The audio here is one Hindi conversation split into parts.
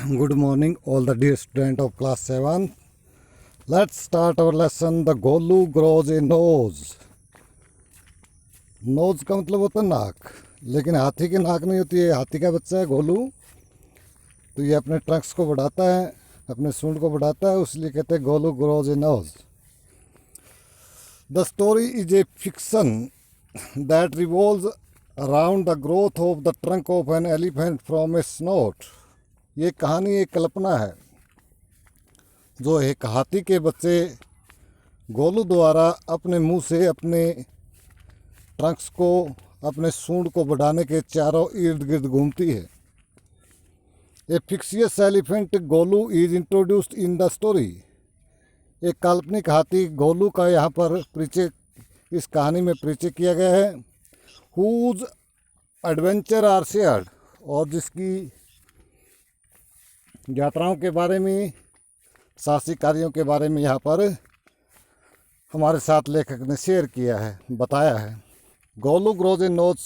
Good morning, all the dear student of class 7. Let's start our lesson. The golu grows a nose. Nose का मतलब होता है नाक, लेकिन हाथी की नाक नहीं होती है। हाथी का बच्चा है गोलू, तो ये अपने ट्रंक्स को बढ़ाता है, अपने सूंड को बढ़ाता है, इसलिए कहते हैं Golu grows a nose. The story is a fiction that revolves around the growth of the trunk of an elephant from a snout. ये कहानी एक कल्पना है जो एक हाथी के बच्चे गोलू द्वारा अपने मुंह से अपने ट्रंक्स को, अपने सूंड को बढ़ाने के चारों इर्द गिर्द घूमती है। A fictitious elephant Golu is introduced in the story. एक काल्पनिक हाथी गोलू का यहाँ पर परिचय, इस कहानी में परिचय किया गया है। हुज एडवेंचर आर शेयर्ड, और जिसकी यात्राओं के बारे में, साहसिक कार्यों के बारे में यहाँ पर हमारे साथ लेखक ने शेयर किया है, बताया है। Golu grows a nose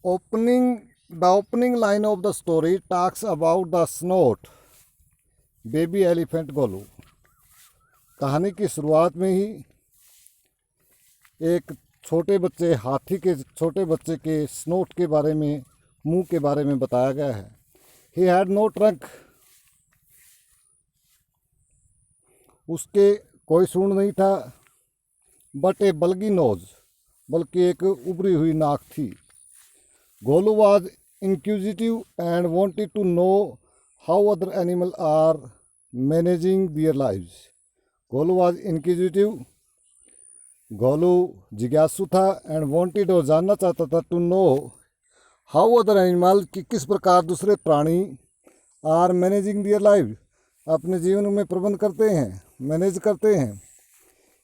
the opening line of the story talks about the snout baby elephant Golu. कहानी की शुरुआत में ही एक छोटे बच्चे, हाथी के छोटे बच्चे के स्नोट के बारे में, मुंह के बारे में बताया गया है। ही हैड नो ट्रंक, उसके कोई सूंड नहीं था। बट ए बल्गी नोज, बल्कि एक उभरी हुई नाक थी। Golu was inquisitive and wanted to know how other animal are managing their lives. Golu was inquisitive, Golu जिज्ञासु था, एंड वांटेड, और जानना चाहता था, to know how other animal, कि किस प्रकार दूसरे प्राणी आर मैनेजिंग देयर लाइव, अपने जीवन में प्रबंध करते हैं, मैनेज करते हैं।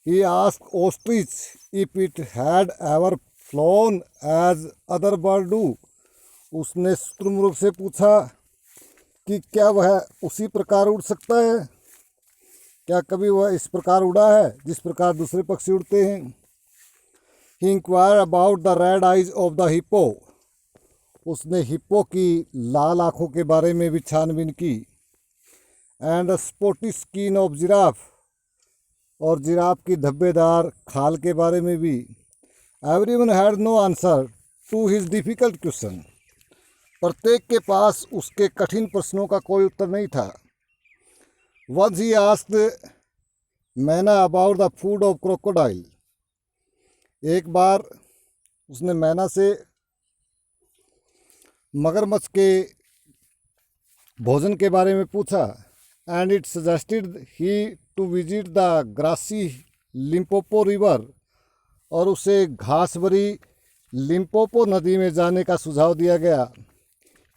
He asked ostrich if it had ever flown as other birds do. उसने शुतुरमुर्ग से पूछा कि क्या वह उसी प्रकार उड़ सकता है, क्या कभी वह इस प्रकार उड़ा है जिस प्रकार दूसरे पक्षी उड़ते हैं। He inquired about the red eyes of the hippo. उसने हिप्पो की लाल आँखों के बारे में भी छानबीन की। And the spotty skin of giraffe, और जिराफ की धब्बेदार खाल के बारे में भी। Everyone had no answer to his difficult question. प्रत्येक के पास उसके कठिन प्रश्नों का कोई उत्तर नहीं था। वंस ही आस्क्ड मैना about the food of crocodile. एक बार उसने मैना से मगरमच्छ के भोजन के बारे में पूछा। And it suggested he to visit the grassy Limpopo river, और उसे घास भरी लिम्पोपो नदी में जाने का सुझाव दिया गया।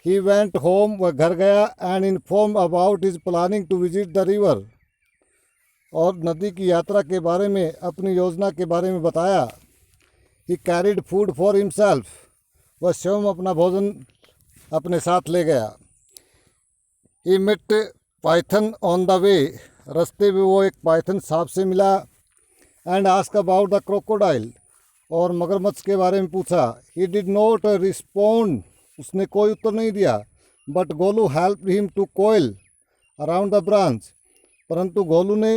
ही वेंट होम, वह घर गया, and inform about his planning to visit the river, और नदी की यात्रा के बारे में, अपनी योजना के बारे में बताया। He carried food for himself, वह स्वयं अपना भोजन अपने साथ ले गया। He met python on the way, रास्ते में वो एक पाइथन सांप से मिला। And ask about the crocodile, और मगरमच्छ के बारे में पूछा। ही डिड नॉट रिस्पॉन्ड, उसने कोई उत्तर नहीं दिया। But Golu help him to coil around the branch, परंतु गोलू ने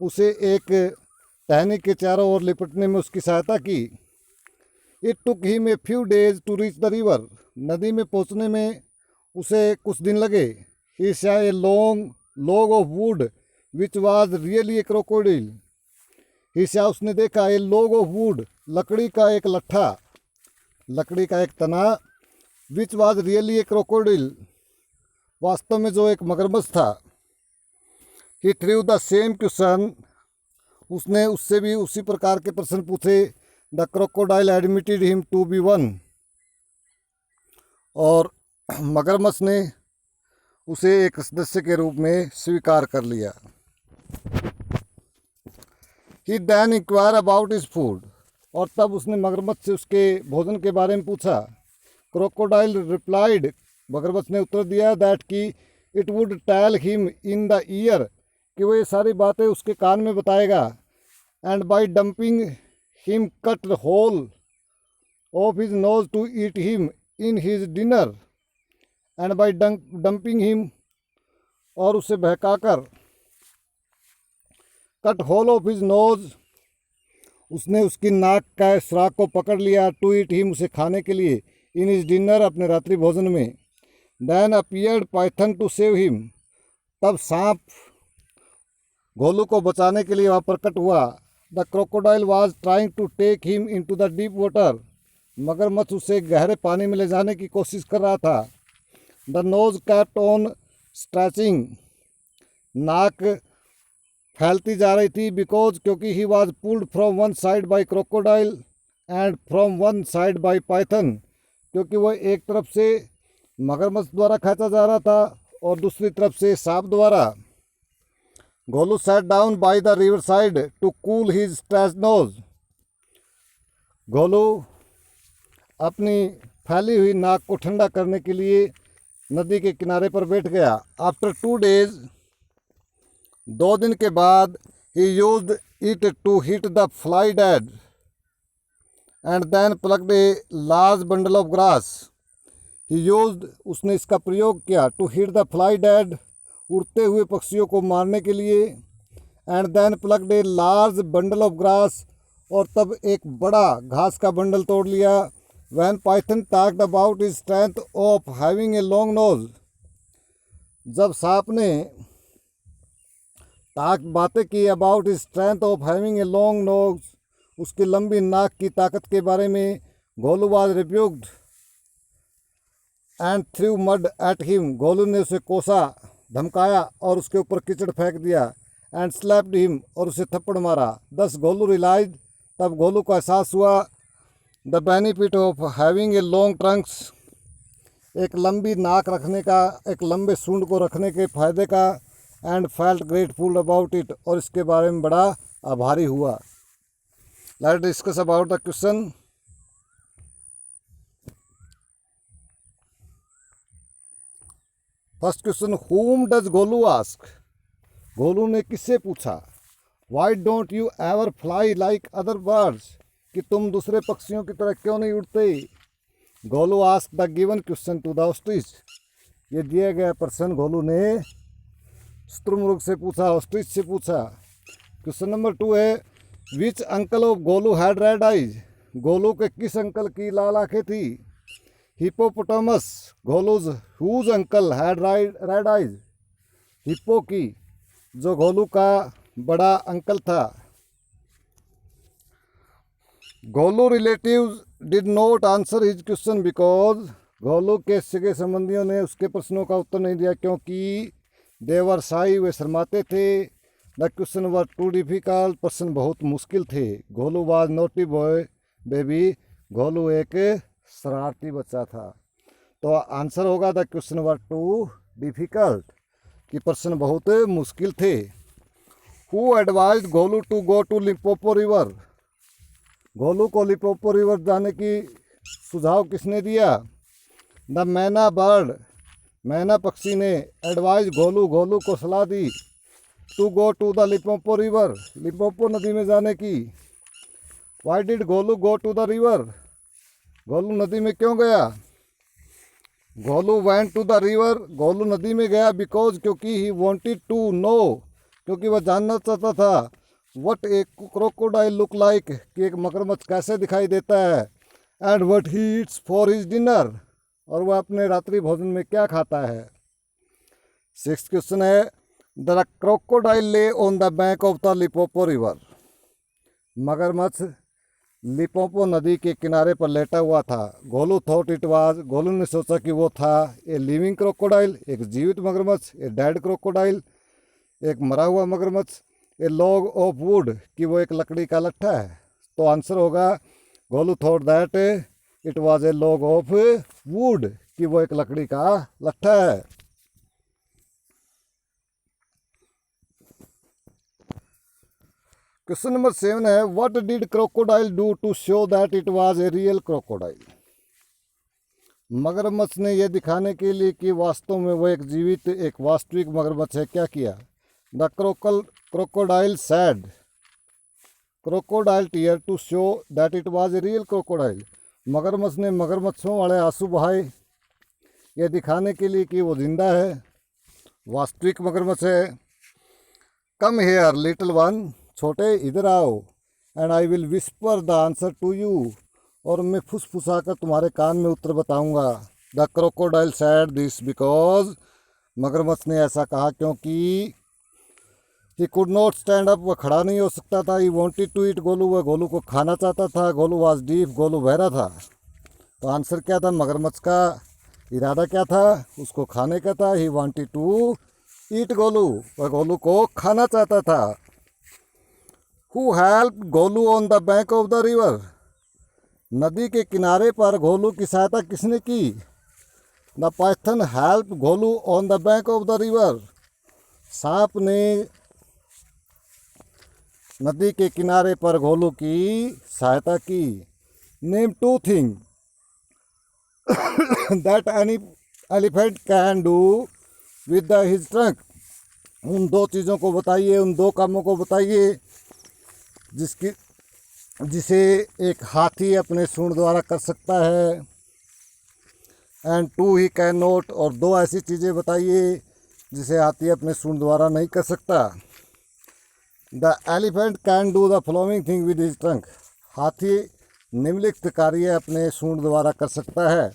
उसे एक टहनी के चारों ओर लिपटने में उसकी सहायता की। It took him a few days to reach the river, नदी में पहुंचने में उसे कुछ दिन लगे। He saw a long log of wood which was really a crocodile. He saw, उसने देखा, ए log of wood, लकड़ी का एक लट्ठा, लकड़ी का एक तना, which was really a crocodile, वास्तव में जो एक मगरमच्छ था। He threw the same question, उसने उससे भी उसी प्रकार के प्रश्न पूछे। The crocodile admitted him to be one, और मगरमच्छ ने उसे एक सदस्य के रूप में स्वीकार कर लिया। He then inquired about his food, और तब उसने मगरमच्छ से उसके भोजन के बारे में पूछा। क्रोकोडाइल रिप्लाइड, मगरमच्छ ने उत्तर दिया, दैट कि it would tell him in the ear, कि वो ये सारी बातें उसके कान में बताएगा। And by dumping him cut hole of his nose to eat him in his dinner, and by dumping him, और उसे बहकाकर, cut hole of his nose, उसने उसकी नाक का सुराख को पकड़ लिया, टू ईट हिम, उसे खाने के लिए, इन हिज डिनर, अपने रात्रि भोजन में। Then appeared python to save him, तब सांप घोलू को बचाने के लिए वहाँ प्रकट हुआ। The crocodile was trying to take him into the deep water, मगरमच्छ उसे गहरे पानी में ले जाने की कोशिश कर रहा था। The nose kept on stretching, नाक फैलती जा रही थी, बिकॉज, क्योंकि he was pulled from one side by crocodile and from one side by Python, क्योंकि वह एक तरफ से मगरमच्छ द्वारा खींचा जा रहा था और दूसरी तरफ से सांप द्वारा। Golu sat down by the river side to cool his stretch nose, Golu अपनी फैली हुई नाक को ठंडा करने के लिए नदी के किनारे पर बैठ गया। आफ्टर 2 days, 2 दिन के बाद, he used it to hit the fly dead and then plugged a large bundle of grass, he used, उसने इसका प्रयोग किया, to hit the fly dead, उड़ते हुए पक्षियों को मारने के लिए, and then plugged a large bundle of grass, और तब एक बड़ा घास का बंडल तोड़ लिया। When Python talked about his strength of having a long nose, जब सांप ने बातें की about his strength of having a long nose, उसकी लंबी नाक की ताकत के बारे में, Golu was rebuked and through mud at him, Golu ने उसे कोसा, धमकाया और उसके ऊपर कीचड़ फेंक दिया, एंड स्लैप्ड हिम, और उसे थप्पड़ मारा। दस गोलू रियलाइज, तब गोलू को एहसास हुआ, the benefit of having a long Trunks, एक लंबी नाक रखने का, एक लंबे सूंड को रखने के फायदे का, and felt grateful about it, और इसके बारे में बड़ा आभारी हुआ। Let's discuss about the question. First question, whom does Golu ask, Golu ने किससे पूछा। Why don't you ever fly like other birds, कि तुम दूसरे पक्षियों की तरह क्यों नहीं उड़ते। Golu ask the given question to the ostrich, ये दिया गया प्रश्न गोलू ने शुतुरमुर्ग से पूछा, ऑस्ट्रिच से पूछा। क्वेश्चन नंबर 2 है, which uncle of Golu had red eyes, Golu के किस अंकल की लाल आंखें थी। Hippopotamus, Golu's whose uncle had red eyes, hippo की, जो गोलू का बड़ा अंकल था। Golu relatives did not answer his question because, Golu के सगे संबंधियों ने उसके प्रश्नों का उत्तर नहीं दिया क्योंकि दे वर शाई, वे शर्माते थे। The question were too difficult, प्रश्न बहुत मुश्किल थे। Golu was naughty boy baby, Golu एक शरारती बच्चा था। तो आंसर होगा the question were too difficult, कि प्रश्न बहुत मुश्किल थे। Who advised Golu to go to Limpopo river, Golu को लिम्पोपो रिवर जाने की सुझाव किसने दिया। द मैना बर्ड, मैना पक्षी ने एडवाइज गोलू, गोलू को सलाह दी, to go to the Limpopo river, Limpopo नदी में जाने की। Why did Golu go to the river, Golu नदी में क्यों गया। Golu went to the river, Golu नदी में गया बिकॉज, क्योंकि ही वॉन्टेड टू नो, क्योंकि वह जानना चाहता था, what A crocodile look like, कि एक मगरमच्छ कैसे दिखाई देता है, and what he eats for his dinner, और वह अपने रात्रि भोजन में क्या खाता है। 6th क्वेश्चन है, द क्रोकोडाइल ले on the bank of the Limpopo river, मगरमच्छ लिम्पोपो नदी के किनारे पर लेटा हुआ था। Golu thought it was, Golu ने सोचा कि वो था ए लिविंग क्रोकोडाइल, एक जीवित मगरमच्छ, ए डेड क्रोकोडाइल, एक मरा हुआ मगरमच्छ, ए लॉग ऑफ वुड, कि वो एक लकड़ी का लट्ठा है। तो आंसर होगा, Golu thought that it was A log of would, कि वो एक लकड़ी का लट्ठा है। क्वेश्चन नंबर 7 है, what did crocodile do to show that it was a real crocodile, मगरमच्छ ने यह दिखाने के लिए कि वास्तव में वो एक जीवित, एक वास्तविक मगरमच्छ है, क्या किया। The crocodile said, crocodile tear to show that it was a real crocodile, मगरमच्छ ने मगरमच्छों वाले आंसू बहाए ये दिखाने के लिए कि वो जिंदा है, वास्तविक मगरमच्छ है। कम हेयर लिटिल वन, छोटे इधर आओ, and I will whisper the answer to you, और मैं फुसफुसा कर तुम्हारे कान में उत्तर बताऊंगा। The crocodile said this because, मगरमच्छ ने ऐसा कहा क्योंकि he could not stand up, वह खड़ा नहीं हो सकता था। He wanted to eat Golu, वह गोलू को खाना चाहता था। गोलू वाज डीप, गोलू बहरा था। तो आंसर क्या था, मगरमच्छ का इरादा क्या था, उसको खाने का था। He wanted to eat Golu, वह गोलू को खाना चाहता था। Who help Golu on the bank of the river, नदी के किनारे पर गोलू की सहायता किसने की। The python help Golu on the bank of the river, सांप ने नदी के किनारे पर गोलू की सहायता की। Name two thing that any elephant can do with his trunk, उन दो चीज़ों को बताइए, उन दो कामों को बताइए जिसे एक हाथी अपने सूंड द्वारा कर सकता है। And two he can not, और दो ऐसी चीज़ें बताइए जिसे हाथी अपने सूंड द्वारा नहीं कर सकता। The elephant can do the following thing with his trunk, हाथी निम्नलिखित कार्य अपने सूंड द्वारा कर सकता है।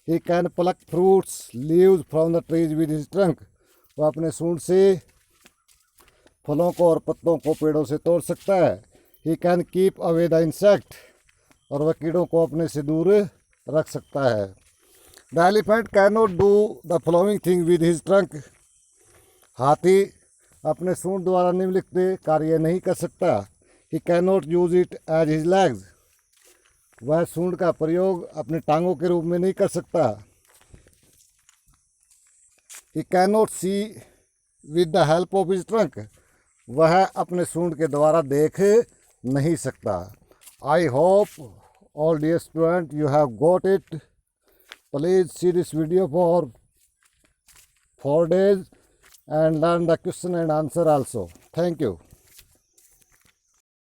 He can pluck fruits leaves from the trees with his trunk, वह अपने सूंड से फलों को और पत्तों को पेड़ों से तोड़ सकता है। He can keep away the insect, और वह कीड़ों को अपने से दूर रख सकता है। The elephant can not do the following thing with his trunk, हाथी अपने सूंड द्वारा निम्नलिखित कार्य नहीं कर सकता। He can not use it as his legs, वह सूंड का प्रयोग अपने टांगों के रूप में नहीं कर सकता। He can not see with the help of his trunk, वह अपने सूंड के द्वारा देख नहीं सकता। I hope all dear student you have got it. Please see this video for 4 days and learn the question and answer also. Thank you.